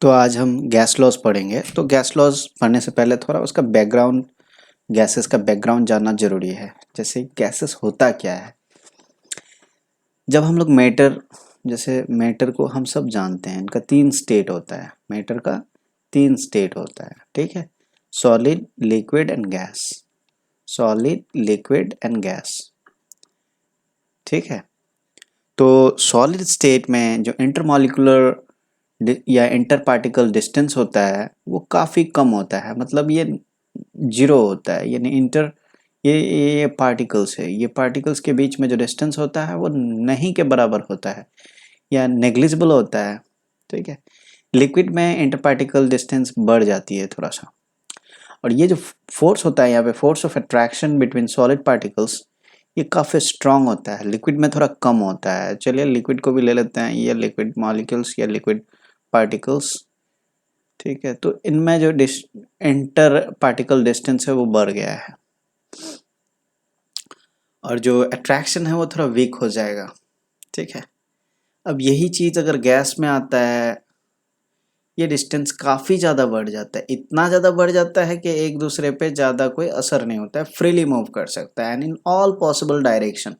तो आज हम गैस लॉज पढ़ेंगे। तो गैस लॉज पढ़ने से पहले थोड़ा उसका बैकग्राउंड, गैसेस का बैकग्राउंड जानना जरूरी है। जैसे गैसेस होता क्या है। जब हम लोग मैटर, जैसे मैटर को हम सब जानते हैं, इनका 3 स्टेट होता है। मैटर का 3 स्टेट होता है, ठीक है। Solid, liquid and gas. Solid, liquid and gas, ठीक है। तो सॉलिड स्टेट में जो इंटरमॉलिक्यूलर या इंटर पार्टिकल डिस्टेंस होता है वो काफ़ी कम होता है। मतलब ये जीरो होता है, यानी इंटर ये पार्टिकल्स है, ये पार्टिकल्स के बीच में जो डिस्टेंस होता है वो नहीं के बराबर होता है या नेग्लिजिबल होता है, ठीक है। लिक्विड में इंटर पार्टिकल डिस्टेंस बढ़ जाती है थोड़ा सा। और ये जो फोर्स होता है यहाँ पे, force of attraction between solid particles, ये काफ़ी स्ट्रांग होता है। लिक्विड में थोड़ा कम होता है। चलिए लिक्विड को भी ले लेते हैं, ये लिक्विड मॉलिक्यूल्स या लिक्विड पार्टिकल्स, ठीक है। तो इनमें जो इंटर पार्टिकल डिस्टेंस है वो बढ़ गया है और जो अट्रैक्शन है वो थोड़ा वीक हो जाएगा, ठीक है। अब यही चीज़ अगर गैस में आता है, ये डिस्टेंस काफ़ी ज़्यादा बढ़ जाता है। इतना ज़्यादा बढ़ जाता है कि एक दूसरे पे ज़्यादा कोई असर नहीं होता है, फ्रीली मूव कर सकता है and in all possible direction.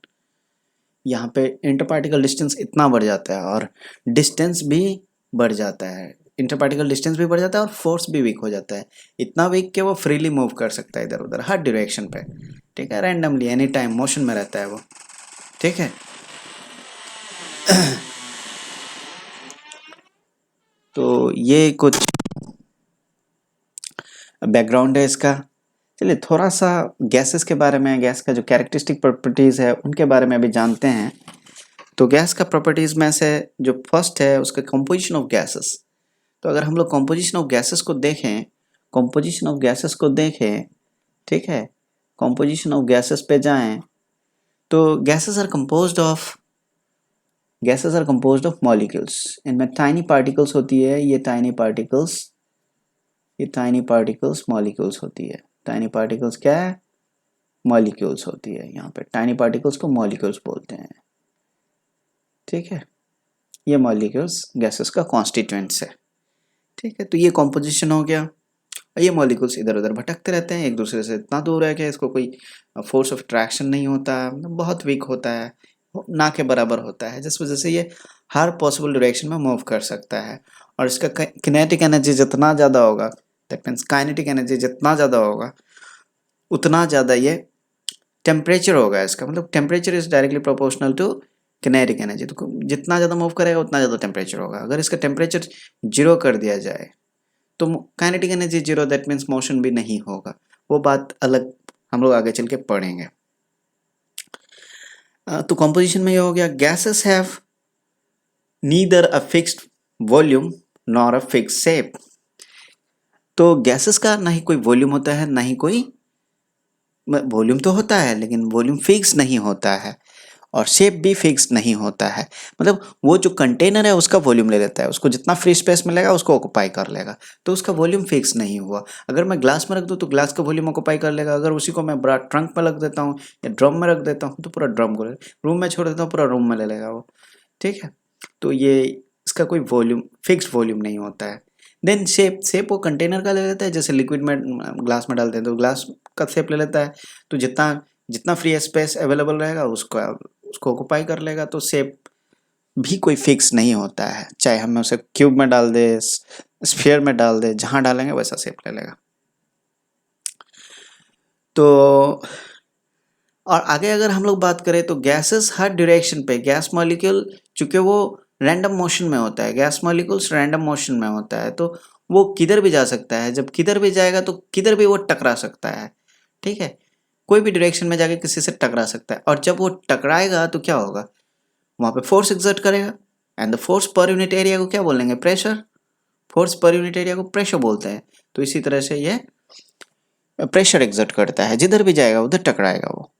यहाँ पे इंटर पार्टिकल डिस्टेंस इतना बढ़ जाता है और डिस्टेंस भी बढ़ जाता है। इंटर पार्टिकल डिस्टेंस भी बढ़ जाता है और फोर्स भी वीक हो जाता है। इतना वीक कि वो फ्रीली मूव कर सकता है इधर उधर हर डायरेक्शन पे, ठीक है। रैंडमली एनी टाइम मोशन में रहता है वो, ठीक है। तो ये कुछ बैकग्राउंड है इसका। चलिए थोड़ा सा गैसेस के बारे में, गैस का जो कैरेक्टरिस्टिक प्रॉपर्टीज़ है उनके बारे में अभी जानते हैं। तो गैस का प्रॉपर्टीज़ में से जो फर्स्ट है उसका कंपोजिशन ऑफ गैसेस। तो अगर हम लोग कंपोजिशन ऑफ गैसेस को देखें, कंपोजिशन ऑफ गैसेस को देखें, ठीक है, कंपोजिशन ऑफ गैसेस पे जाएं, तो gases are composed of molecules. इनमें टाइनी पार्टिकल्स होती है, ये टाइनी पार्टिकल्स मॉलिक्यूल्स होती है। टाइनी पार्टिकल्स क्या है? मॉलिक्यूल्स होती है। यहाँ पे टाइनी पार्टिकल्स को मॉलिक्यूल्स बोलते हैं, ठीक है। ये मॉलिक्यूल्स गैसेस का कॉन्स्टिट्यूएंट्स है, ठीक है। तो ये कॉम्पोजिशन हो गया। ये मॉलिक्यूल्स इधर उधर भटकते रहते हैं एक दूसरे से, इतना दूर है कि इसको कोई फोर्स ऑफ अट्रैक्शन नहीं होता, बहुत वीक होता है, ना के बराबर होता है, जिस वजह से ये हर पॉसिबल डायरेक्शन में मूव कर सकता है। और इसका किनेटिक एनर्जी जितना ज़्यादा होगा, दैट मीन्स काइनेटिक एनर्जी जितना ज़्यादा होगा उतना ज़्यादा ये टेम्परेचर होगा इसका। मतलब temperature is directly proportional to kinetic energy. तो जितना ज़्यादा मूव करेगा उतना ज़्यादा टेम्परेचर होगा। अगर इसका टेम्परेचर 0 कर दिया जाए तो kinetic energy 0, that means motion भी नहीं होगा। वो बात अलग हम लोग आगे चल के पढ़ेंगे। तो कंपोजिशन में ये हो गया, gases have neither a fixed volume nor a fixed shape. तो गैसेस का ना ही कोई वॉल्यूम होता है, ना ही कोई, वॉल्यूम तो होता है लेकिन वॉल्यूम फिक्स नहीं होता है और शेप भी फिक्स नहीं होता है। मतलब वो जो कंटेनर है उसका वॉल्यूम ले लेता है, उसको जितना फ्री स्पेस मिलेगा उसको ऑक्यूपाई कर लेगा, तो उसका वॉल्यूम फिक्स नहीं हुआ। अगर मैं ग्लास में रख दूँ तो ग्लास का वॉल्यूम ऑक्यूपाई कर लेगा। अगर उसी को मैं बड़ा ट्रंक में रख देता हूँ या ड्रम में रख देता हूँ तो पूरा ड्रम को, रूम में छोड़ देता हूँ पूरा रूम में ले लेगा वो, ठीक है। तो ये इसका कोई वॉल्यूम, फिक्स वॉल्यूम नहीं होता है। देन शेप वो कंटेनर का ले लेता है। जैसे लिक्विड में ग्लास में डालते हैं तो ग्लास का शेप ले लेता है। तो जितना जितना फ्री स्पेस अवेलेबल रहेगा उसको ऑक्यूपाई कर लेगा। तो शेप भी कोई फिक्स नहीं होता है, चाहे हम उसे क्यूब में डाल दे, स्फीयर में डाल दे, जहां डालेंगे वैसा शेप ले लेगा। तो और आगे अगर हम लोग बात करें तो गैसेस हर डायरेक्शन पे, गैस मॉलिक्यूल चूंकि वो रैंडम मोशन में होता है, गैस मॉलिक्यूल्स रैंडम मोशन में होता है, तो वो किधर भी जा सकता है। जब किधर भी जाएगा तो किधर भी वो टकरा सकता है, ठीक है। कोई भी डायरेक्शन में जाके किसी से टकरा सकता है। और जब वो टकराएगा तो क्या होगा, वहां पे फोर्स एक्सर्ट करेगा and the force per unit area को क्या बोलेंगे? Pressure. Force per unit area को प्रेशर बोलते हैं। तो इसी तरह से ये प्रेशर एक्सर्ट करता है, जिधर भी जाएगा उधर टकराएगा वो।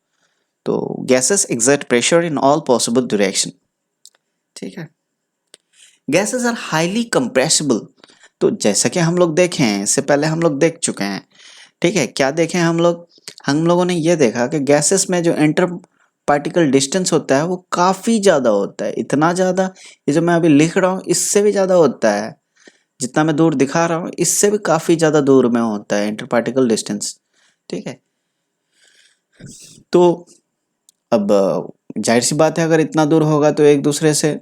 तो gases exert pressure in all possible direction, ठीक है। Gases are highly compressible. तो जैसा कि हम लोग देखे हैं, इससे पहले हम लोग देख चुके हैं, ठीक है। क्या देखे हम लोगों ने ये देखा कि गैसेस में जो इंटर पार्टिकल डिस्टेंस होता है वो काफ़ी ज़्यादा होता है। इतना ज़्यादा, ये जो मैं अभी लिख रहा हूँ इससे भी ज़्यादा होता है। जितना मैं दूर दिखा रहा हूँ इससे भी काफ़ी ज़्यादा दूर में होता है इंटर पार्टिकल डिस्टेंस, ठीक है। तो अब जाहिर सी बात है, अगर इतना दूर होगा तो एक दूसरे से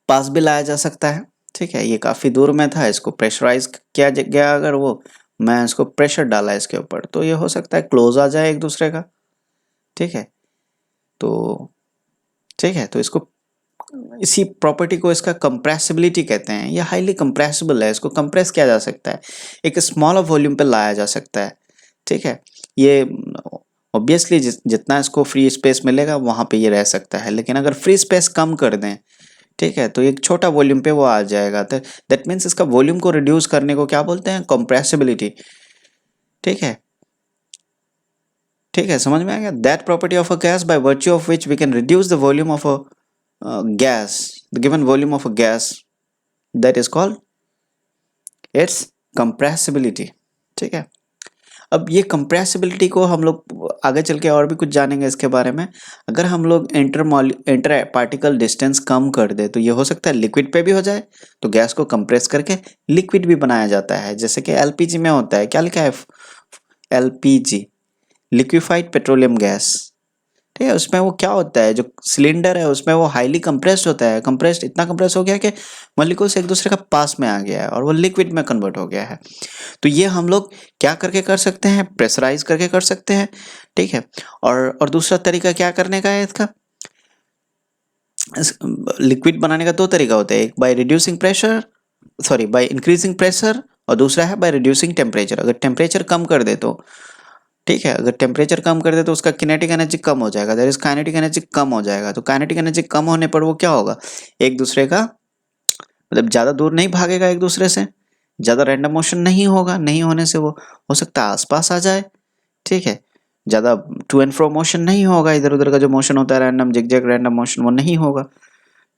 पास भी लाया जा सकता है, ठीक है। ये काफ़ी दूर में था, इसको प्रेशराइज किया गया, अगर वो मैं इसको प्रेशर डाला इसके ऊपर तो ये हो सकता है क्लोज आ जाए एक दूसरे का, ठीक है। तो ठीक है, तो इसको इसी प्रॉपर्टी को इसका कंप्रेसिबिलिटी कहते हैं। ये हाईली कंप्रेसिबल है, इसको कंप्रेस किया जा सकता है, एक स्मॉलर वॉल्यूम पे लाया जा सकता है, ठीक है। ये ऑब्वियसली जितना इसको फ्री स्पेस मिलेगा वहाँ पे ये रह सकता है, लेकिन अगर फ्री स्पेस कम कर दें, ठीक है, तो एक छोटा वॉल्यूम पे वो आ जाएगा। तो दैट मीन्स इसका वॉल्यूम को रिड्यूस करने को क्या बोलते हैं? कंप्रेसिबिलिटी, ठीक है। ठीक है, समझ में आ गया? That property of a gas by virtue of which we can reduce the volume of a gas, the given volume of a gas, that is called its compressibility, ठीक है। अब ये compressibility को हम लोग आगे चल के और भी कुछ जानेंगे इसके बारे में। अगर हम लोग इंटर पार्टिकल डिस्टेंस कम कर दे तो ये हो सकता है लिक्विड पे भी हो जाए, तो गैस को कंप्रेस करके लिक्विड भी बनाया जाता है, जैसे कि एलपीजी में होता है। क्या लिखा है? एलपीजी, लिक्विफाइड पेट्रोलियम गैस, ठीक है। उसमें वो क्या होता है, जो सिलेंडर है उसमें वो हाईली कंप्रेस्ड होता है, कंप्रेस्ड इतना कंप्रेस हो गया कि मॉलिक्यूल्स एक दूसरे का पास में आ गया है और वो लिक्विड में कन्वर्ट हो गया है। तो ये हम लोग क्या करके कर सकते हैं? प्रेशराइज करके कर सकते हैं, ठीक है। और दूसरा तरीका क्या करने का है इसका? लिक्विड बनाने का दो तरीका होता है, एक by reducing pressure, sorry by increasing pressure, और दूसरा है बाय रिड्यूसिंग टेम्परेचर। अगर टेम्परेचर कम कर दे तो, ठीक है, अगर टेम्परेचर कम कर दे तो उसका किनेटिक एनर्जी कम हो जाएगा, दैट इज काइनेटिक एनर्जी कम हो जाएगा। तो काइनेटिक एनर्जी कम होने पर वो क्या होगा? एक दूसरे का मतलब ज़्यादा दूर नहीं भागेगा एक दूसरे से, ज़्यादा रैंडम मोशन नहीं होगा, नहीं होने से वो हो सकता है आसपास आ जाए, ठीक है। ज़्यादा टू एंड फ्रो मोशन नहीं होगा, इधर उधर का जो मोशन होता है रैंडम जिगजैग रैंडम मोशन वो नहीं होगा,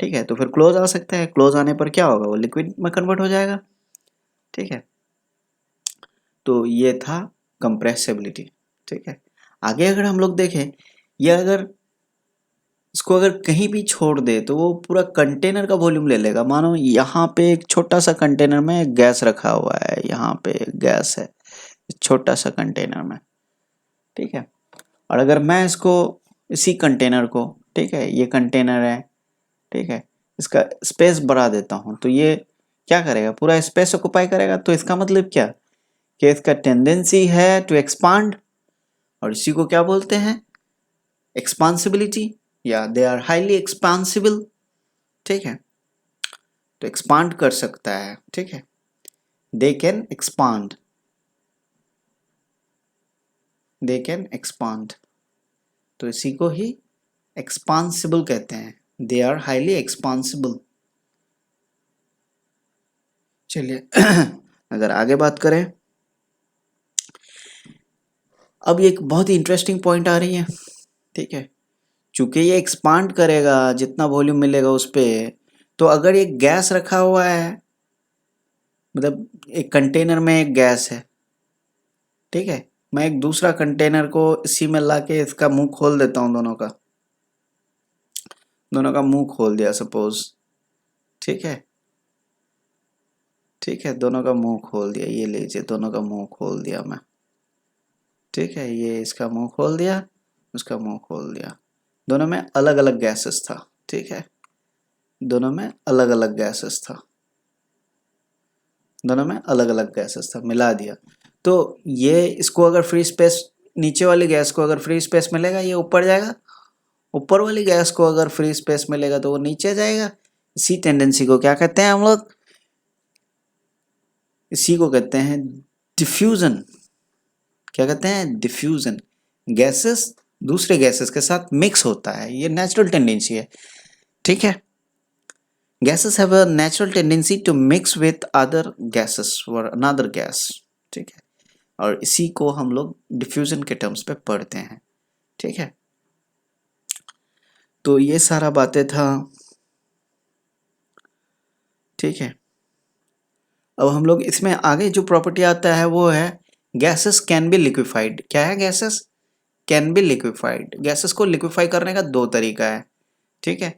ठीक है। तो फिर क्लोज आ सकता है, क्लोज आने पर क्या होगा? वो लिक्विड में कन्वर्ट हो जाएगा, ठीक है। तो ये था कंप्रेसिबिलिटी, ठीक है। आगे अगर हम लोग देखें, ये अगर इसको अगर कहीं भी छोड़ दे तो वो पूरा कंटेनर का वॉल्यूम ले लेगा। मानो यहाँ पे एक छोटा सा कंटेनर में गैस रखा हुआ है, यहाँ पे गैस है छोटा सा कंटेनर में, ठीक है। और अगर मैं इसको इसी कंटेनर को, ठीक है, ये कंटेनर है, ठीक है, इसका स्पेस बढ़ा देता हूँ तो ये क्या करेगा? पूरा स्पेस ऑक्युपाई करेगा। तो इसका मतलब क्या कि इसका टेंडेंसी है टू एक्सपांड, और इसी को क्या बोलते हैं? एक्सपांसिबिलिटी, या दे आर हाईली एक्सपांसिबल, ठीक है। तो एक्सपांड कर सकता है, ठीक है, they can expand, they can expand, तो इसी को ही एक्सपांसिबल कहते हैं, दे आर हाईली एक्सपांसिबल। चलिए अगर आगे बात करें, अब ये एक बहुत ही इंटरेस्टिंग पॉइंट आ रही है, ठीक है। चूंकि ये एक्सपांड करेगा जितना वॉल्यूम मिलेगा उस पर, तो अगर एक गैस रखा हुआ है, मतलब एक कंटेनर में एक गैस है, ठीक है, मैं एक दूसरा कंटेनर को इसी में लाके इसका मुंह खोल देता हूँ, दोनों का मुंह खोल दिया सपोज, ठीक है, ठीक है, दोनों का मुंह खोल दिया, ये लीजिए दोनों का मुंह खोल दिया मैं, ठीक है, ये इसका मुंह खोल दिया, उसका मुंह खोल दिया, दोनों में अलग अलग गैसेस था, ठीक है, दोनों में अलग अलग गैसेस था, दोनों में अलग अलग गैसेस था, मिला दिया। तो ये इसको अगर फ्री स्पेस, नीचे वाली गैस को अगर फ्री स्पेस मिलेगा ये ऊपर जाएगा, ऊपर वाली गैस को अगर फ्री स्पेस मिलेगा तो वो नीचे जाएगा। इसी टेंडेंसी को क्या कहते हैं हम लोग? इसी को कहते हैं डिफ्यूजन। क्या कहते हैं? डिफ्यूजन। गैसेस दूसरे गैसेस के साथ मिक्स होता है, ये नेचुरल टेंडेंसी है, ठीक है। Gases have a natural tendency to mix with other gases और अनदर गैस, ठीक है। और इसी को हम लोग डिफ्यूजन के टर्म्स पे पढ़ते हैं, ठीक है। तो ये सारा बातें था, ठीक है। अब हम लोग इसमें आगे जो प्रॉपर्टी आता है वो है गैसेस कैन बी लिक्विफाइड। क्या है? Gases can be liquefied. Gases को लिक्विफाई करने का दो तरीका है, ठीक है।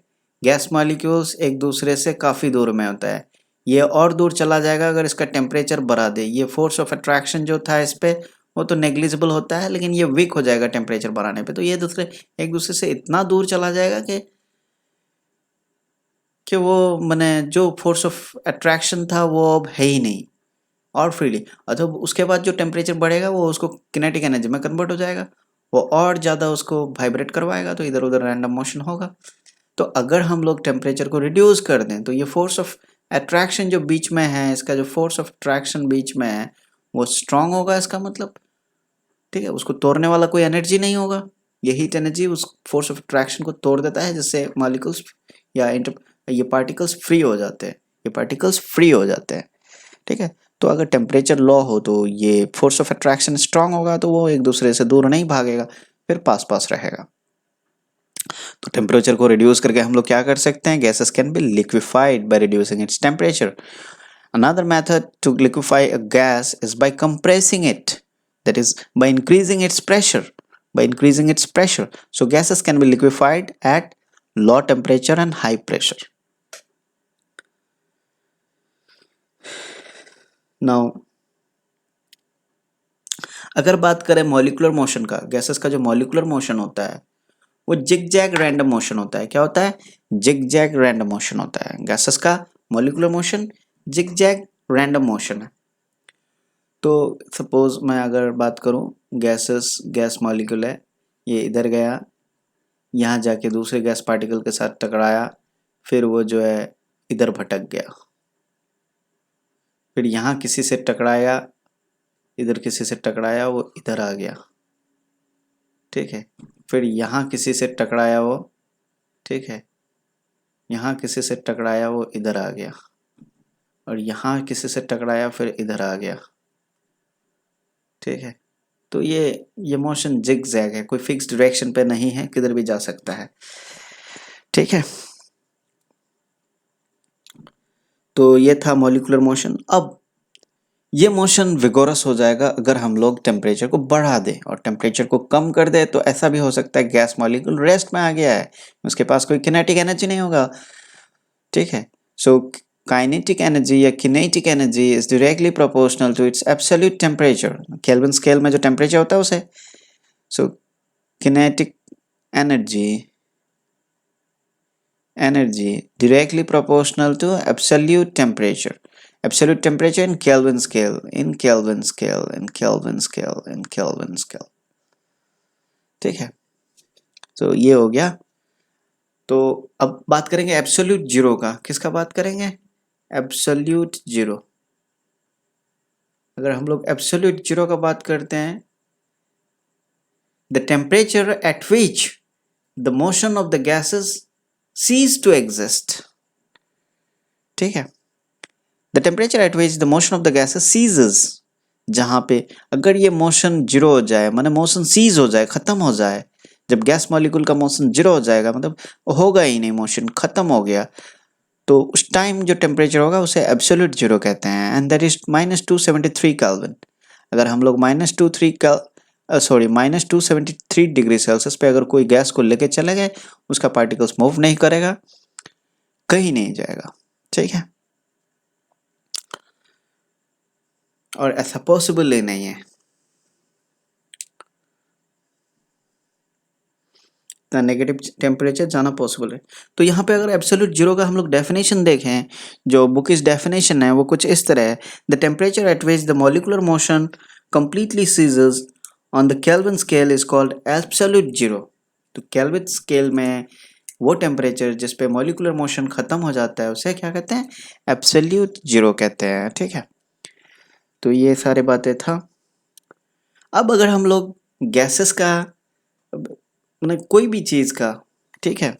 गैस मॉलिक्यूल्स एक दूसरे से काफ़ी दूर में होता है, ये और दूर चला जाएगा अगर इसका टेम्परेचर बढ़ा दे। ये फोर्स ऑफ अट्रैक्शन जो था इस पे वो तो नेग्लिजिबल होता है, लेकिन ये वीक हो जाएगा टेम्परेचर बढ़ाने पे। तो ये एक दूसरे से इतना दूर चला जाएगा कि वो मैंने जो फोर्स ऑफ अट्रैक्शन था वो अब है ही नहीं, और फ्रीली। अथवा उसके बाद जो टेम्परेचर बढ़ेगा वो उसको किनेटिक एनर्जी में कन्वर्ट हो जाएगा, वो और ज़्यादा उसको वाइब्रेट करवाएगा, तो इधर उधर रैंडम मोशन होगा। तो अगर हम लोग टेम्परेचर को रिड्यूस कर दें तो ये फोर्स ऑफ अट्रैक्शन जो बीच में है, इसका जो फोर्स ऑफ अट्रैक्शन बीच में है वो स्ट्रांग होगा, इसका मतलब, ठीक है। उसको तोड़ने वाला कोई एनर्जी नहीं होगा, ये हीट एनर्जी उस फोर्स ऑफ अट्रैक्शन को तोड़ देता है, जिससे मॉलिक्यूल्स या ये पार्टिकल्स फ्री हो जाते हैं, ये पार्टिकल्स फ्री हो जाते हैं, ठीक है। तो अगर टेम्परेचर लो हो तो ये फोर्स ऑफ अट्रैक्शन स्ट्रांग होगा, तो वो एक दूसरे से दूर नहीं भागेगा, फिर पास पास रहेगा। तो टेम्परेचर को रिड्यूस करके हम लोग क्या कर सकते हैं, gases can be liquefied by reducing its temperature. Another method to liquefy a gas is by compressing it, that is by increasing its pressure. So gases can be liquefied at low temperature and high pressure. Now अगर बात करें molecular motion का, gases का जो molecular motion होता है वो zigzag random motion होता है। क्या होता है? जिग-जैग रैंडम मोशन होता है। गैसेस का molecular motion zigzag random motion है। तो सपोज मैं अगर बात करूं, गैस मॉलिक्यूल है, ये इधर गया, यहाँ जाके दूसरे गैस पार्टिकल के साथ टकराया, फिर वो जो है इधर भटक गया, फिर यहाँ किसी से टकराया, इधर किसी से टकराया, वो इधर आ गया, ठीक है। फिर यहाँ किसी से टकराया वो, ठीक है, यहाँ किसी से टकराया वो इधर आ गया, और यहाँ किसी से टकराया फिर इधर आ गया, ठीक है। तो ये मोशन जिग जैग है, कोई फिक्स डायरेक्शन पे नहीं है, किधर भी जा सकता है, ठीक है। तो ये था मॉलिक्यूलर मोशन। अब ये मोशन विगोरस हो जाएगा अगर हम लोग टेम्परेचर को बढ़ा दें, और टेम्परेचर को कम कर दे तो ऐसा भी हो सकता है गैस मॉलिक्यूल रेस्ट में आ गया है, उसके पास कोई किनेटिक एनर्जी नहीं होगा, ठीक है। सो काइनेटिक एनर्जी या kinetic energy is directly proportional to its absolute temperature. Kelvin scale में जो टेम्परेचर होता है उसे, so kinetic energy directly proportional to absolute temperature in Kelvin scale, ठीक है। तो ये हो गया। तो अब बात करेंगे एब्सोल्यूट जीरो का। किसका बात करेंगे? Absolute zero. अगर हम लोग एब्सोल्यूट जीरो का बात करते हैं, the temperature at which the motion of the gases cease to exist, ठीक है। The temperature at which the motion of the gases ceases, जहां पे अगर ये मोशन जीरो हो जाए, माने मोशन सीज हो जाए, खत्म हो जाए, जब गैस मॉलिक्यूल का मोशन जीरो हो जाएगा, मतलब होगा ही नहीं, मोशन खत्म हो गया, तो उस टाइम जो टेम्परेचर होगा उसे एब्सोल्यूट जीरो कहते हैं, एंड दैट इज -273 केल्विन। अगर हम लोग -273 डिग्री सेल्सियस पे अगर कोई गैस को लेके चले गए, उसका पार्टिकल्स मूव नहीं करेगा, कहीं नहीं जाएगा, ठीक है। और ऐसा पॉसिबल ही नहीं है, नेगेटिव टेम्परेचर जाना पॉसिबल है। तो यहाँ पे अगर एब्सोल्यूट जीरो का हम लोग डेफिनेशन देखें, जो बुक इस डेफिनेशन है वो कुछ इस तरह है, the temperature at which the molecular motion completely ceases on the Kelvin scale is called absolute zero। तो केल्विन स्केल में वो टेम्परेचर जिस पे मॉलिक्यूलर मोशन खत्म हो जाता है उसे क्या कहते हैं? एब्सोल्यूट जीरो कहते हैं, ठीक है। तो ये सारे बातें था। अब अगर हम लोग गैसेस का, मतलब कोई भी चीज का, ठीक है,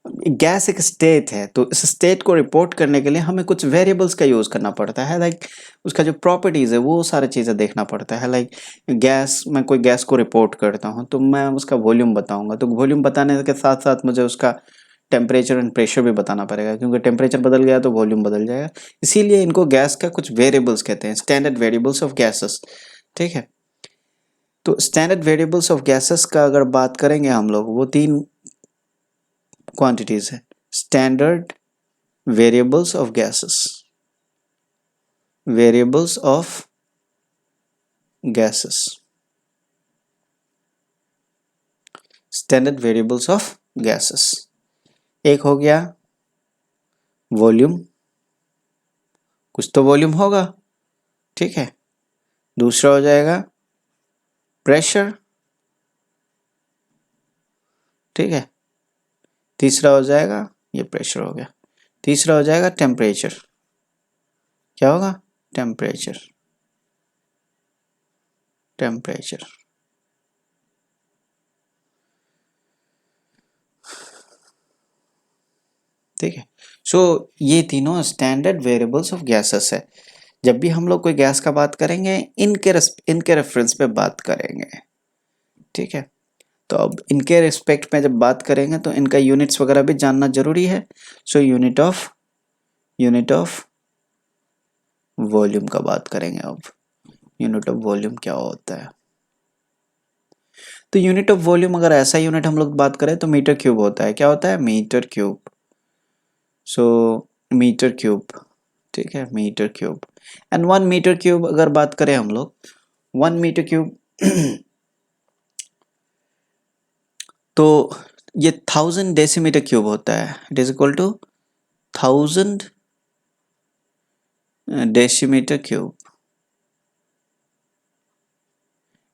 गैस एक स्टेट है, तो इस स्टेट को रिपोर्ट करने के लिए हमें कुछ वेरिएबल्स का यूज करना पड़ता है, लाइक उसका जो प्रॉपर्टीज है वो सारी चीजें देखना पड़ता है। लाइक गैस, मैं कोई गैस को रिपोर्ट करता हूँ तो मैं उसका वॉल्यूम बताऊंगा, तो वॉल्यूम बताने के साथ साथ मुझे उसका टेम्परेचर एंड प्रेशर भी बताना पड़ेगा, क्योंकि टेम्परेचर बदल गया तो वॉल्यूम बदल जाएगा। इसीलिए इनको गैस का कुछ वेरिएबल्स कहते हैं, स्टैंडर्ड वेरिएबल्स ऑफ गैसेस, ठीक है। तो स्टैंडर्ड वेरिएबल्स ऑफ गैसेस का अगर बात करेंगे हम लोग, वो 3 क्वांटिटीज है, standard variables of gases. Variables of gases, standard variables of gases. एक हो गया वॉल्यूम, कुछ तो वॉल्यूम होगा, ठीक है। दूसरा हो जाएगा प्रेशर, ठीक है। तीसरा हो जाएगा, ये प्रेशर हो गया। तीसरा हो जाएगा टेम्परेचर। क्या होगा? टेम्परेचर, टेम्परेचर, ठीक है। सो ये तीनों स्टैंडर्ड वेरिएबल्स ऑफ गैसेस है। जब भी हम लोग कोई गैस का बात करेंगे इनके रेफरेंस पे बात करेंगे, ठीक है। तो अब इनके रिस्पेक्ट में जब बात करेंगे तो इनका यूनिट्स वगैरह भी जानना जरूरी है। सो यूनिट ऑफ वॉल्यूम का बात करेंगे। अब यूनिट ऑफ वॉल्यूम क्या होता है? तो यूनिट ऑफ वॉल्यूम, अगर ऐसा यूनिट हम लोग बात करें तो मीटर क्यूब होता है। क्या होता है? Metre cube. So metre cube, ठीक है, metre cube. And 1 metre cube अगर बात करें हम लोग, 1 मीटर क्यूब तो ये 1000 डेसीमीटर क्यूब होता है। It is equal to 1000 decimetre cube,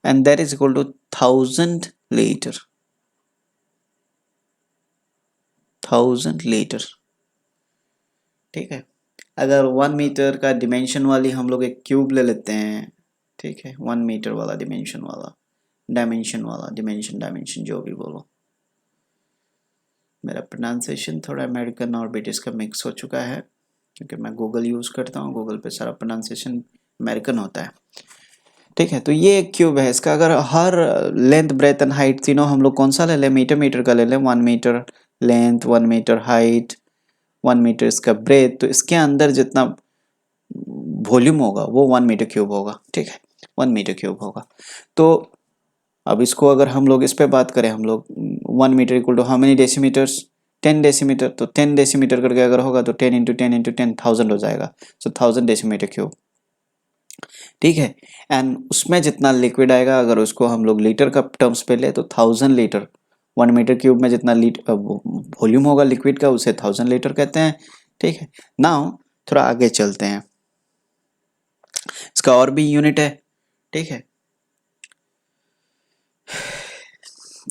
and that is equal to 1000 liter, 1000 litre, ठीक है। अगर 1 मीटर का डिमेंशन वाली हम लोग एक क्यूब ले लेते हैं, ठीक है, 1 मीटर वाला डिमेंशन वाला, डायमेंशन जो भी बोलो। मेरा प्रोनाउंसिएशन थोड़ा अमेरिकन और ब्रिटिश का मिक्स हो चुका है क्योंकि मैं गूगल यूज़ करता हूँ। गूगल पे सारा प्रोनाउंसिएशन अमेरिकन होता है, ठीक है। तो ये एक क्यूब है। इसका अगर हर लेंथ ब्रेथ एंड हाइट तीनों हम लोग कौन सा ले लें? मीटर का ले लें। 1 metre length, 1 metre height, 1 metre इसका ब्रेथ, तो इसके अंदर जितना वॉल्यूम होगा वो 1 मीटर क्यूब होगा, ठीक है, 1 मीटर क्यूब होगा। तो अब इसको अगर हम लोग इस पे बात करें, हम लोग 1 metre equal to how many decimetres? 10 decimetre. तो 10 डेसीमीटर करके अगर होगा तो 10 इंटू 10 इंटू 10 1000 हो जाएगा। सो 1000 डेसीमीटर क्यूब, ठीक है। एंड उसमें जितना लिक्विड आएगा, अगर उसको हम लोग लीटर का टर्म्स पे ले तो 1000 लीटर। 1 मीटर क्यूब में जितना वॉल्यूम होगा लिक्विड का उसे 1000 लीटर कहते हैं, ठीक है। नाउ थोड़ा आगे चलते हैं, इसका और भी यूनिट है, ठीक है।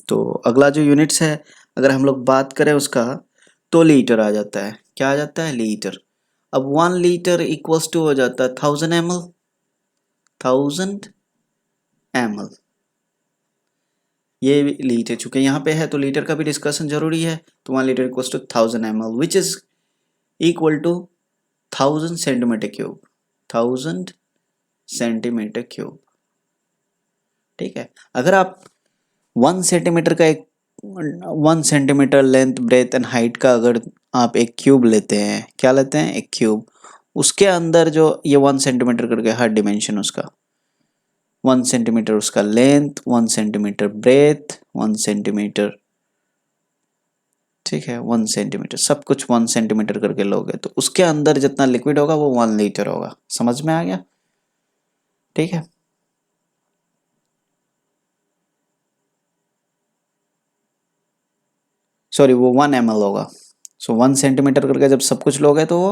तो अगला जो यूनिट्स है अगर हम लोग बात करें उसका, तो लीटर आ जाता है। क्या आ जाता है? लीटर। अब 1 लीटर इक्वल्स टू हो जाता है 1000 ml, 1000 ml। ये लीटर, चूंकि यहाँ पे है तो लीटर का भी डिस्कशन जरूरी है। तो 1 litre equals to 1000 ml which is equal to 1000 centimetre cube, 1000 centimetre cube, ठीक है। अगर आप 1 सेंटीमीटर का एक 1 centimetre length breadth and height का अगर आप एक क्यूब लेते हैं, क्या लेते हैं? एक क्यूब। उसके अंदर जो ये 1 सेंटीमीटर करके हर डिमेंशन उसका 1 सेंटीमीटर, उसका लेंथ 1 सेंटीमीटर, ब्रेथ 1 सेंटीमीटर, ठीक है, 1 सेंटीमीटर, सब कुछ 1 सेंटीमीटर करके लोगे तो उसके अंदर जितना लिक्विड होगा वो 1 लीटर होगा। समझ में आ गया? ठीक है। सॉरी, वो 1 ml होगा। सो 1 सेंटीमीटर करके जब सब कुछ लोगे तो वो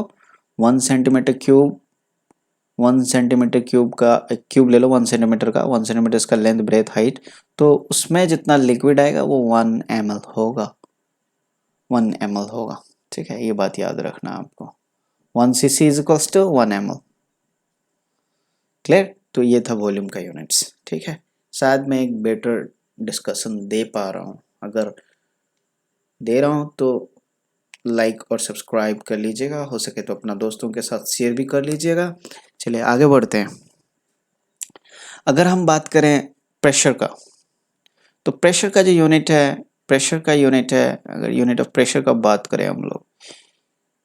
1 सेंटीमीटर क्यूब, 1 सेंटीमीटर क्यूब का एक क्यूब ले लो 1 सेंटीमीटर का, 1 सेंटीमीटर इसका लेंथ ब्रेथ हाइट, तो उसमें जितना लिक्विड आएगा वो 1 ml होगा, 1 ml होगा, ठीक है। ये बात याद रखना आपको। 1 cc is equals to 1 ml। Clear? तो ये था वॉल्यूम का यूनिट्स, ठीक है। शायद मैं एक बेटर डिस्कशन दे पा रहा हूँ। अगर दे रहा हूँ तो लाइक और सब्सक्राइब कर लीजिएगा, हो सके तो अपना दोस्तों के साथ शेयर भी कर लीजिएगा। चलिए आगे बढ़ते हैं। अगर हम बात करें प्रेशर का, तो प्रेशर का जो यूनिट है, प्रेशर का यूनिट है, अगर यूनिट ऑफ प्रेशर का बात करें हम लोग,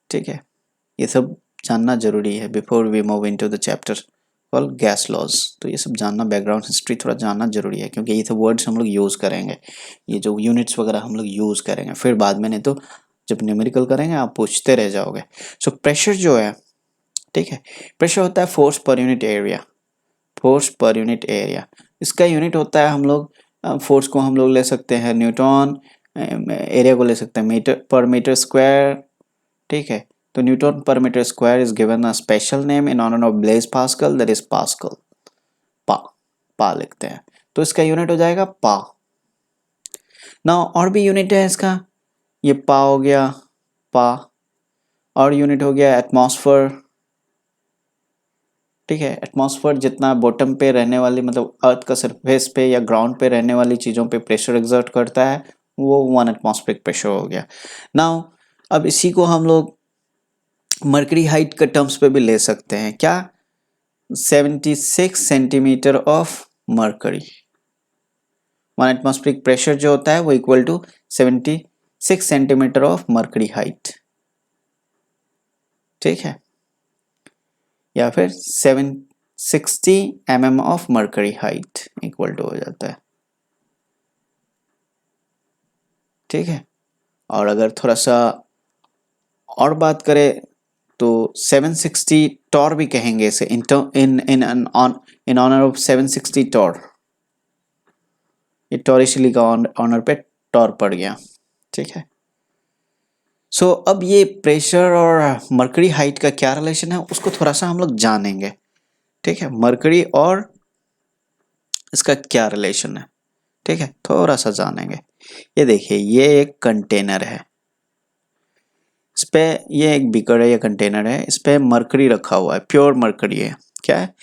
ठीक है, ये सब जानना जरूरी है before we move into the chapter called gas laws. तो ये सब जानना, बैकग्राउंड हिस्ट्री थोड़ा जानना जरूरी है क्योंकि ये सब वर्ड्स हम लोग यूज़ करेंगे, ये जो यूनिट्स वगैरह हम लोग यूज़ करेंगे फिर बाद में, नहीं तो जब न्यूमेरिकल करेंगे आप पूछते रह जाओगे। सो प्रेशर जो है ठीक है। प्रेशर होता है force per unit area, force per unit area. इसका यूनिट होता है, हम लोग फोर्स को हम लोग ले सकते हैं न्यूटन, एरिया को ले सकते हैं मीटर पर मीटर स्क्वायर। ठीक है, तो न्यूटन पर metre square is given a special name in honour of Blaise Pascal, that is Pascal. Pa लिखते हैं, तो इसका यूनिट हो जाएगा पा। ना और भी यूनिट है इसका, ये पा हो गया पा, और यूनिट हो गया एटमॉस्फेयर। ठीक है, एटमॉस्फेयर जितना बॉटम पे रहने वाली, मतलब अर्थ का सरफेस पे या ग्राउंड पे रहने वाली चीज़ों पे प्रेशर एक्सर्ट करता है, वो 1 एटमॉस्फेरिक प्रेशर हो गया। नाउ अब इसी को हम लोग मर्करी हाइट के टर्म्स पे भी ले सकते हैं, क्या? 76 centimetre of mercury. 1 atmospheric pressure जो होता है वो equal to 76 centimetre of mercury height. ठीक है, या फिर 760 mm of mercury height equal to हो जाता है। ठीक है, और अगर थोड़ा सा और बात करें तो 760 टॉर भी कहेंगे इसे, इन ऑनर ऑफ 760 टॉर। ये टॉरिशली का ऑनर पे टॉर पड़ गया। ठीक है, सो अब ये प्रेशर और मर्करी हाइट का क्या रिलेशन है उसको थोड़ा सा हम लोग जानेंगे। ठीक है, मर्करी और इसका क्या रिलेशन है, ठीक है, थोड़ा सा जानेंगे। ये देखिए, ये एक कंटेनर है, इस पे ये एक बीकर है, ये कंटेनर है, इस पे मरकरी रखा हुआ है, प्योर मरकरी है। क्या है?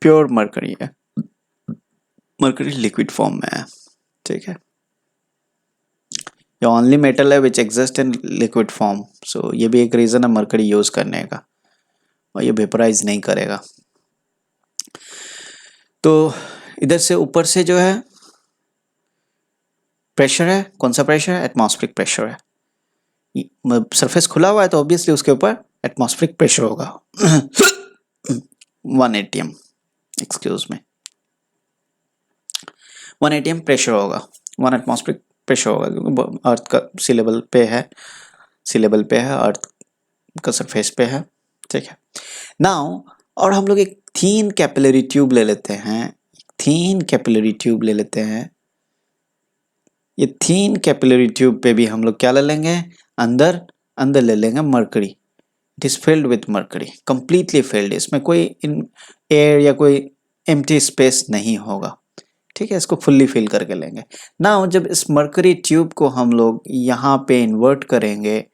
प्योर मरकरी है, मरकरी लिक्विड फॉर्म में है। ठीक है, ये ओनली मेटल है which exist in liquid form, so ये भी एक रीजन है मरकरी यूज करने का, और ये वेपराइज नहीं करेगा। तो इधर से ऊपर से जो है प्रेशर है, कौन सा प्रेशर है? एटमॉस्फेरिक प्रेशर है। सरफेस खुला हुआ है तो ऑब्वियसली उसके ऊपर एटमॉस्फेरिक प्रेशर होगा 1 atm, एक्सक्यूज में, 1 atm प्रेशर होगा, 1 एटमॉस्फेरिक प्रेशर होगा, क्योंकि अर्थ का सी लेवल पे है, सी लेवल पे है, अर्थ का सरफेस पे है। ठीक है, नाउ और हम लोग एक थीन कैपिलरी ट्यूब ले लेते हैं, थीन कैपिलरी ट्यूब ले लेते हैं। ये थीन कैपिलरी ट्यूब पे भी हम लोग क्या ले लेंगे? अंदर अंदर ले लेंगे mercury. It is filled with mercury, completely filled, इसमें कोई एयर या कोई एम्प्टी स्पेस नहीं होगा। ठीक है, इसको फुल्ली फिल करके लेंगे। नाउ जब इस मरकरी ट्यूब को हम लोग यहाँ पे इन्वर्ट करेंगे,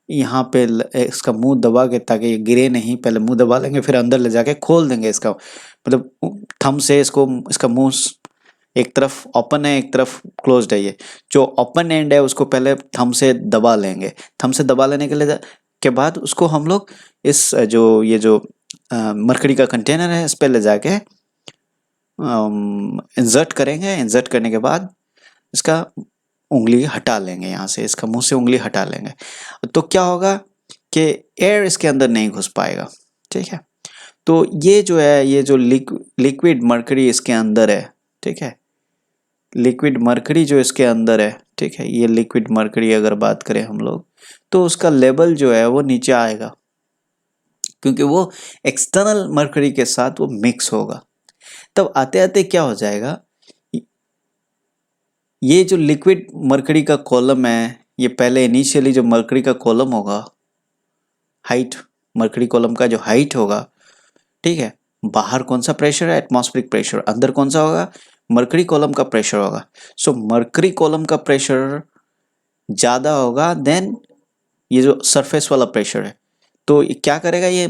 यहाँ पे इसका मुंह दबा के, ताकि ये गिरे नहीं, पहले मुंह दबा लेंगे, फिर अंदर ले जाके खोल देंगे इसका, मतलब थंब से इसको, इसका मुंह एक तरफ ओपन है, एक तरफ क्लोज्ड है। ये जो ओपन एंड है उसको पहले थंब से दबा लेंगे, थंब से दबा लेने के बाद उसको हम लोग इस ये जो मरकरी का कंटेनर है इस पे ले जाके इंसर्ट करेंगे। इंसर्ट करने के बाद इसका उंगली हटा लेंगे, यहाँ से इसका मुंह से उंगली हटा लेंगे, तो क्या होगा कि एयर इसके अंदर नहीं घुस पाएगा। ठीक है, तो ये जो है, ये जो लिक्विड मरकरी इसके अंदर है, ठीक है, लिक्विड मरकरी जो इसके अंदर है, ठीक है, ये लिक्विड मरकरी अगर बात करें हम लोग, तो उसका लेवल जो है वो नीचे आएगा, क्योंकि वो एक्सटर्नल मरकरी के साथ वो मिक्स होगा। तब आते आते क्या हो जाएगा, ये जो लिक्विड मरकरी का कॉलम है, ये पहले इनिशियली जो मरकरी का कॉलम होगा, हाइट, मरकरी कॉलम का जो हाइट होगा, ठीक है, बाहर कौन सा प्रेशर है? Atmospheric pressure. अंदर कौन सा होगा? मरकरी कॉलम का प्रेशर होगा। सो मरकरी कॉलम का प्रेशर ज़्यादा होगा देन ये जो सरफेस वाला प्रेशर है, तो ये क्या करेगा, ये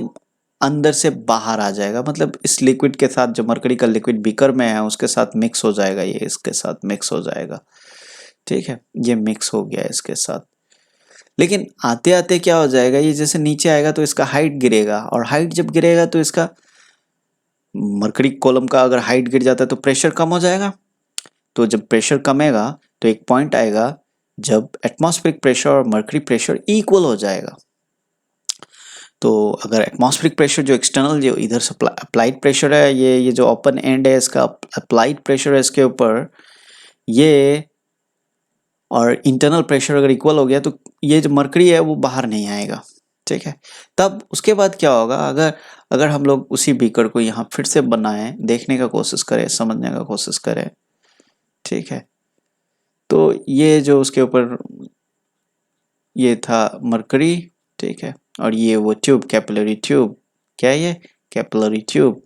अंदर से बाहर आ जाएगा, मतलब इस लिक्विड के साथ, जो मरकरी का लिक्विड बीकर में है उसके साथ मिक्स हो जाएगा, ये इसके साथ मिक्स हो जाएगा। ठीक है, ये मिक्स हो गया इसके साथ, लेकिन आते आते क्या हो जाएगा, ये जैसे नीचे आएगा तो इसका हाइट गिरेगा, और हाइट जब गिरेगा तो इसका मरकरी कॉलम का अगर हाइट गिर जाता है तो प्रेशर कम हो जाएगा। तो जब प्रेशर कमेगा तो एक पॉइंट आएगा जब एटमॉस्फेरिक प्रेशर और मरकरी प्रेशर इक्वल हो जाएगा। तो अगर एटमॉस्फेरिक प्रेशर जो एक्सटर्नल, जो इधर से अप्लाइड प्रेशर है, ये जो ओपन एंड है इसका अप्लाइड प्रेशर है इसके ऊपर, ये और इंटरनल प्रेशर अगर इक्वल हो गया तो ये जो मरकरी है वो बाहर नहीं आएगा। ठीक है। तब उसके बाद क्या होगा, अगर अगर हम लोग उसी बीकर को यहाँ फिर से बनाएं, देखने का कोशिश करें, समझने का कोशिश करें, ठीक है, तो ये जो उसके ऊपर ये था मरकरी, ठीक है, और ये वो ट्यूब, कैपिलरी ट्यूब, क्या है ये, कैपिलरी ट्यूब।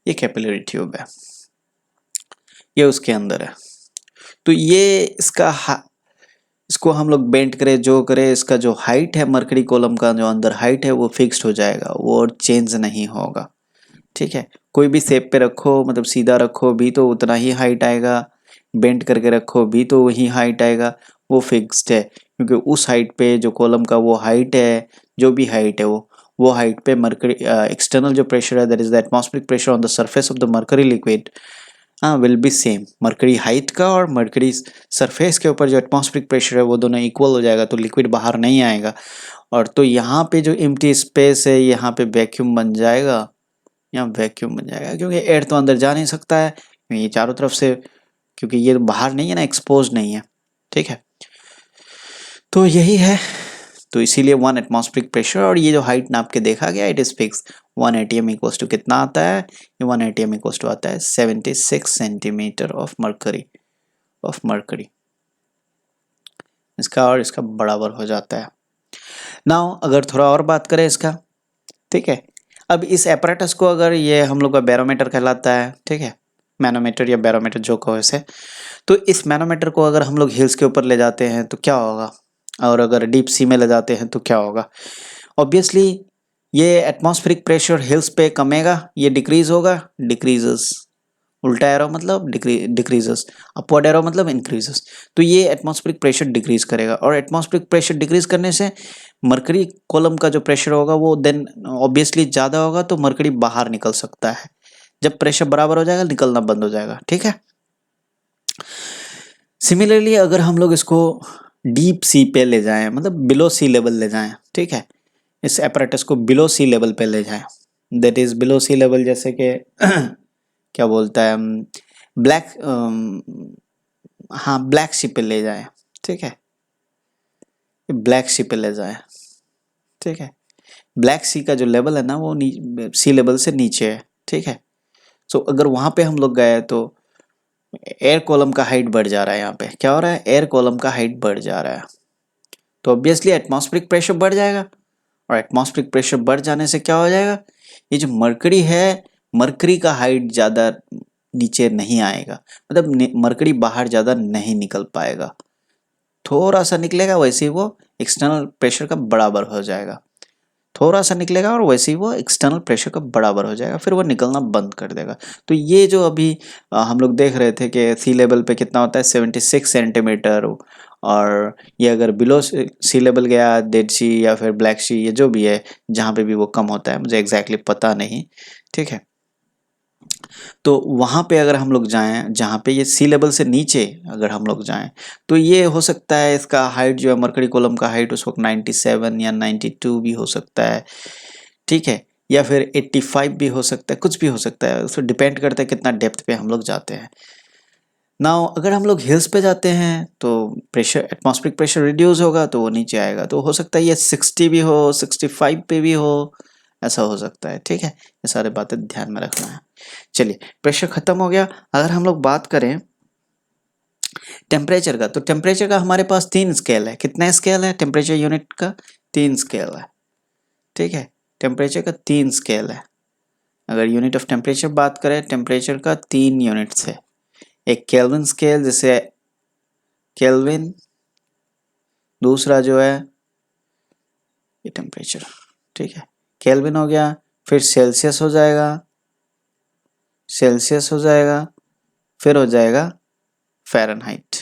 ये कैपिलरी ट्यूब है, ये उसके अंदर है। तो ये इसको हम लोग बेंड करें, जो करें, इसका जो हाइट है मरकरी कॉलम का जो अंदर हाइट है वो फिक्स्ड हो जाएगा, वो और चेंज नहीं होगा, ठीक है। कोई भी शेप पे रखो, मतलब सीधा रखो भी तो उतना ही हाइट आएगा, बेंड करके रखो भी तो वही हाइट आएगा, वो फिक्स्ड है, क्योंकि उस हाइट पे जो कॉलम का वो हाइट है, जो भी हाइट है वो हाइट पे मरकरी एक्सटर्नल जो प्रेशर है, that is the atmospheric pressure on the surface of the mercury liquid, हाँ, will be same. Mercury height का और मरकरी सरफेस के ऊपर जो एटमॉस्फेरिक प्रेशर है वो दोनों इक्वल हो जाएगा, तो लिक्विड बाहर नहीं आएगा। और तो यहाँ पे जो एम्प्टी स्पेस है यहाँ पे वैक्यूम बन जाएगा, यहाँ वैक्यूम बन जाएगा, क्योंकि एयर तो अंदर जा नहीं सकता है, क्योंकि ये चारों तरफ से, क्योंकि ये बाहर नहीं है ना, एक्सपोज नहीं है, ठीक है। तो यही है, तो इसीलिए 1 एटमॉस्फेरिक प्रेशर, और ये जो हाइट नाप के देखा गया it is fix. 1 ATM equals to कितना आता है, ये 1 एटीएम इक्वल्स टू आता है 76 सेंटीमीटर ऑफ मरकरी, इसका और इसका बराबर हो जाता है। नाउ अगर थोड़ा और बात करें इसका, ठीक है, अब इस एपरेटस को, अगर ये हम लोग का बैरोमीटर कहलाता है, ठीक है, मैनोमीटर या बैरोमीटर जो कहो इसे, तो इस मैनोमीटर को अगर हम लोग हिल्स के ऊपर ले जाते हैं तो क्या होगा, और अगर डीप सी में ले जाते हैं तो क्या होगा। ऑब्वियसली ये एटमॉस्फेरिक प्रेशर हिल्स पे कमेगा, ये डिक्रीज होगा, डिक्रीजेस, उल्टा एरो मतलब डिक्रीजेस, अपवर्ड एरो मतलब इंक्रीजेस। तो ये एटमॉस्फेरिक प्रेशर डिक्रीज करेगा, और एटमॉस्फेरिक प्रेशर डिक्रीज करने से मरकरी कॉलम का जो प्रेशर होगा वो देन ऑब्वियसली ज़्यादा होगा, तो मरकरी बाहर निकल सकता है। जब प्रेशर बराबर हो जाएगा निकलना बंद हो जाएगा, ठीक है। सिमिलरली अगर हम लोग इसको डीप सी पे ले जाएं, मतलब बिलो सी लेवल ले जाएं, ठीक है, इस एपरेटस को बिलो सी लेवल पे ले जाएं, that is below sea level, जैसे कि क्या बोलता है, ब्लैक, हाँ ब्लैक सी पे ले जाएं, ठीक है, ब्लैक सी पे ले जाएं, ठीक है। ब्लैक सी का जो लेवल है ना वो सी लेवल से नीचे है, ठीक है। सो अगर वहां पे हम लोग गए तो एयर कॉलम का हाइट बढ़ जा रहा है, यहाँ पे क्या हो रहा है, एयर कॉलम का हाइट बढ़ जा रहा है, तो ऑब्वियसली एटमॉस्फेरिक प्रेशर बढ़ जाएगा, और एटमॉस्फेरिक प्रेशर बढ़ जाने से क्या हो जाएगा, ये जो मरकरी है, मरकरी का हाइट ज़्यादा नीचे नहीं आएगा, मतलब मरकरी बाहर ज़्यादा नहीं निकल पाएगा, थोड़ा सा निकलेगा, वैसे ही वो एक्सटर्नल प्रेशर का बराबर हो जाएगा, थोड़ा सा निकलेगा और वैसे ही वो एक्सटर्नल प्रेशर का बराबर हो जाएगा, फिर वो निकलना बंद कर देगा। तो ये जो अभी हम लोग देख रहे थे कि सी लेवल पे कितना होता है 76 सेंटीमीटर, और ये अगर बिलो सी लेवल गया, डेड सी या फिर ब्लैक सी, ये जो भी है, जहाँ पे भी वो कम होता है, मुझे एग्जैक्टली पता नहीं, ठीक है। तो वहाँ पे अगर हम लोग जाएं, जहाँ पे ये सी लेवल से नीचे अगर हम लोग जाएं, तो ये हो सकता है इसका हाइट जो है मरकरी कॉलम का हाइट उस वक्त 97 या 92 भी हो सकता है, ठीक है, या फिर 85 भी हो सकता है, कुछ भी हो सकता है, उस पर डिपेंड करता है कितना डेप्थ पे हम लोग जाते हैं। नाउ अगर हम लोग हिल्स पे जाते हैं तो प्रेशर, एटमॉस्फेरिक प्रेशर रिड्यूस होगा, तो वो नीचे आएगा, तो हो सकता है ये 60 भी हो, 65 पे भी हो, ऐसा हो सकता है, ठीक है। ये सारे बातें ध्यान में रखना है। चलिए, प्रेशर खत्म हो गया। अगर हम लोग बात करें टेम्परेचर का, तो टेम्परेचर का हमारे पास 3 स्केल है। कितना स्केल है टेम्परेचर यूनिट का, 3 स्केल है, ठीक है। टेम्परेचर का 3 स्केल है। अगर यूनिट ऑफ टेम्परेचर बात करें, टेम्परेचर का 3 यूनिट्स है। एक केल्विन स्केल, जैसे केल्विन, दूसरा जो है ये टेम्परेचर, ठीक है, केल्विन हो गया, फिर सेल्सियस हो जाएगा, सेल्सियस हो जाएगा, फिर हो जाएगा फ़ारेनहाइट,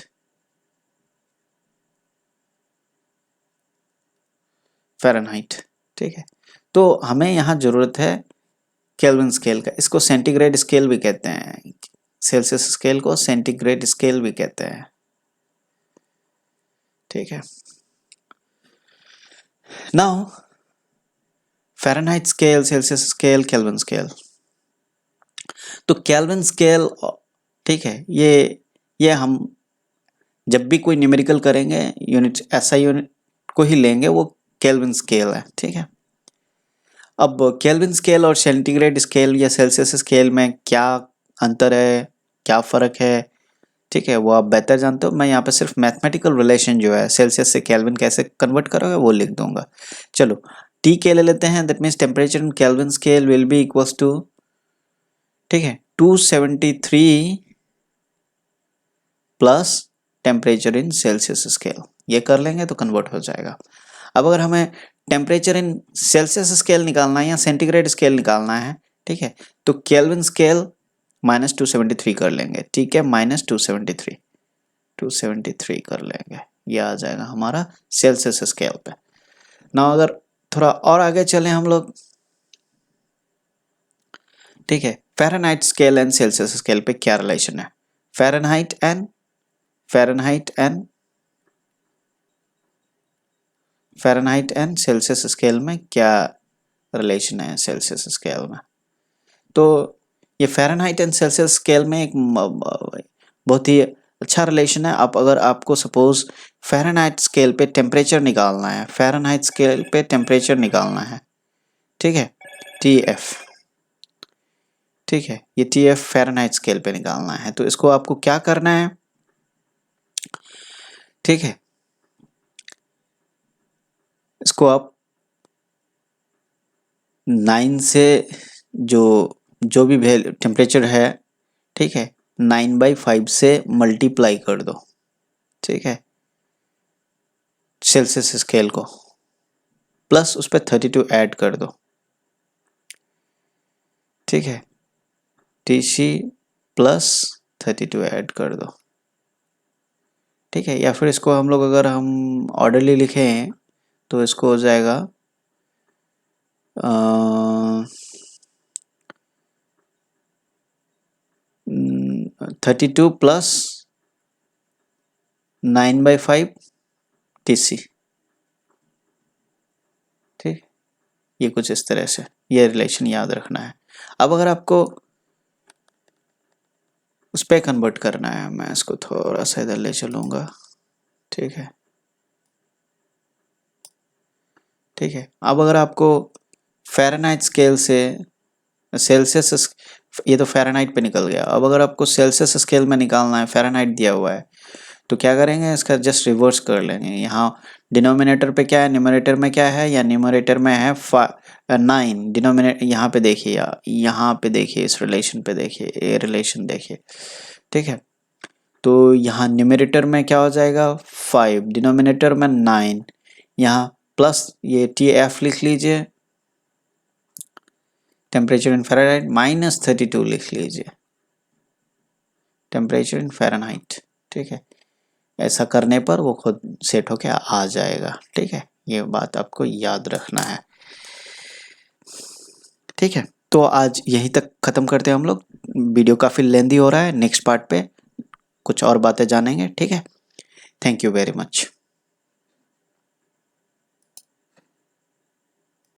फ़ारेनहाइट, ठीक है। तो हमें यहाँ ज़रूरत है केल्विन स्केल का, इसको सेंटीग्रेड स्केल भी कहते हैं, सेल्सियस स्केल को सेंटीग्रेड स्केल भी कहते हैं, ठीक है। Now Fahrenheit scale, Celsius scale, kelvin scale, तो केल्विन स्केल, ठीक है, ये हम जब भी कोई न्यूमेरिकल करेंगे यूनिट SI यूनिट को ही लेंगे, वो केल्विन स्केल है, ठीक है। अब केल्विन स्केल और सेंटीग्रेड स्केल या सेल्सियस स्केल में क्या अंतर है, क्या फ़र्क है, ठीक है, वो आप बेहतर जानते हो। मैं यहाँ पे सिर्फ मैथमेटिकल रिलेशन जो है सेल्सियस से केल्विन कैसे कन्वर्ट करोगे वो लिख दूंगा। चलो टी के ले लेते हैं, that means temperature in Kelvin scale will be equals to, ठीक है, 273 plus temperature in Celsius scale, ये कर लेंगे तो कन्वर्ट हो जाएगा। अब अगर हमें टेम्परेचर इन सेल्सियस स्केल निकालना है या सेंटीग्रेड स्केल निकालना है, ठीक है, तो केल्विन स्केल -273 कर लेंगे, ठीक है, -273 कर लेंगे, ये आ जाएगा हमारा सेल्सियस स्केल पे। ना अगर थोड़ा और आगे चले हम लोग, ठीक है, Fahrenheit scale and Celsius scale पे क्या रिलेशन है, फ़ारेनहाइट एंड सेल्सियस स्केल में क्या रिलेशन है सेल्सियस स्केल में। तो ये फ़ारेनहाइट एंड सेल्सियस स्केल में एक बहुत ही अच्छा रिलेशन है। आप अगर आपको सपोज फ़ारेनहाइट स्केल पे टेम्परेचर निकालना है, फ़ारेनहाइट स्केल पे टेम्परेचर निकालना है, ठीक है, TF, ठीक है, ये TF फ़ारेनहाइट स्केल पे निकालना है, तो इसको आपको क्या करना है, ठीक है, इसको आप 9 से जो भी टेम्परेचर है, ठीक है, 9/5 से मल्टीप्लाई कर दो, ठीक है, सेल्सियस स्केल को, प्लस उस पर 32 ऐड कर दो, ठीक है, TC प्लस 32 ऐड कर दो, ठीक है। या फिर इसको हम लोग अगर हम ऑर्डरली लिखें तो इसको हो जाएगा 32 प्लस 9/5 TC, ठीक, ये कुछ इस तरह से ये रिलेशन याद रखना है। अब अगर आपको उस पर कन्वर्ट करना है, मैं इसको थोड़ा सा इधर ले चलूँगा, ठीक है, ठीक है। अब अगर आपको फ़ारेनहाइट स्केल से सेल्सियस, ये तो फ़ारेनहाइट पे निकल गया, अब अगर आपको सेल्सियस स्केल में निकालना है, फ़ारेनहाइट दिया हुआ है, तो क्या करेंगे, इसका जस्ट रिवर्स कर लेंगे। यहाँ डिनोमिनेटर पे क्या है, न्यूमरेटर में क्या है, या न्यूमरेटर में है 9, डिनोमिनेटर यहाँ पे देखिए, या यहाँ पे देखिए, इस रिलेशन पे देखिए, ये रिलेशन देखिए, ठीक है। तो यहाँ न्यूमरेटर में क्या हो जाएगा 5, डिनोमिनेटर में 9, यहाँ प्लस ये TF लिख लीजिए, टेम्परेचर इन फ़ारेनहाइट, -32 लिख लीजिए, टेम्परेचर इन फ़ारेनहाइट, ठीक है। ऐसा करने पर वो खुद सेट होके आ जाएगा, ठीक है, ये बात आपको याद रखना है, ठीक है। तो आज यहीं तक ख़त्म करते हैं हम लोग, वीडियो काफ़ी लेंदी हो रहा है, नेक्स्ट पार्ट पे कुछ और बातें जानेंगे, ठीक है। Thank you very much.